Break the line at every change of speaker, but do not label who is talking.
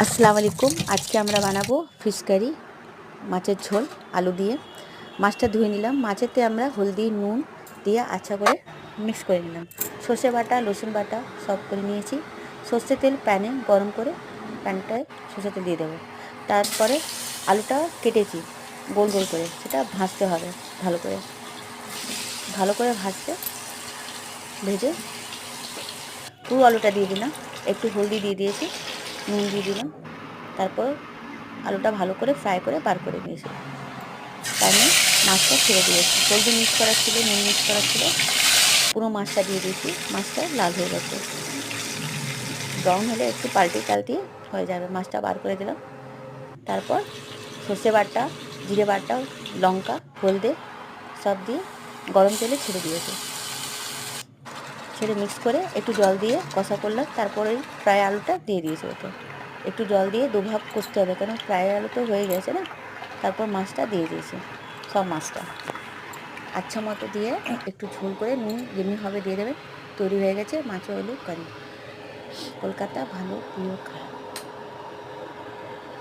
আসসালামু আলাইকুম। আজকে আমরা বানাবো ফিশ কারি, মাছের ঝোল আলু দিয়ে। মাছটা ধুয়ে নিলাম। মাছেতে আমরা হলদি নুন দিয়ে আচ্ছা করে মিক্স করে নিলাম। সর্ষে বাটা রসুন বাটা সব করে নিয়েছি। সর্ষে তেল প্যানে গরম করে প্যানটায় সর্ষে তেল দিয়ে দেবো। তারপরে আলুটা কেটেছি গোল গোল করে, সেটা ভাজতে হবে ভালো করে। ভাজতে ভেজে পুরো আলুটা দিয়ে দিলাম। একটু হলদি দিয়ে দিয়েছি, নুন দিয়ে দিলাম। তারপর আলুটা ভালো করে ফ্রাই করে বার করে নিয়েছি। প্যানে মাছটা ছেড়ে দিয়েছি। হলদি মিক্স করা ছিল, নুন মিক্স করা ছিল, পুরো মাছটা দিয়ে দিয়েছি। মাছটা লাল হয়ে গেছে, ব্রাউন হলে একটু পাল্টিয়ে হয়ে যাবে। মাছটা বার করে দিলাম। তারপর সর্ষে বাটা, জিরে বাটা, লঙ্কা, হলদে সব দিয়ে গরম তেলে ছেড়ে দিয়েছি। ছেড়ে মিক্স করে একটু জল দিয়ে কষা করলাম। তারপরে ফ্রাই আলুটা দিয়ে দিয়েছি ওতে। একটু জল দিয়ে দুভাগ কষতে হবে, কারণ ফ্রাই আলু তো হয়ে গেছে না। তারপর মাছটা দিয়ে দিয়েছি, সব মাছটা আচ্ছা মতো দিয়ে একটু ঝোল করে নুন যেমনি হবে দিয়ে দেবেন। তৈরি হয়ে গেছে মাছের আলু কারি। কলকাতা ভালো প্রিয় খায়।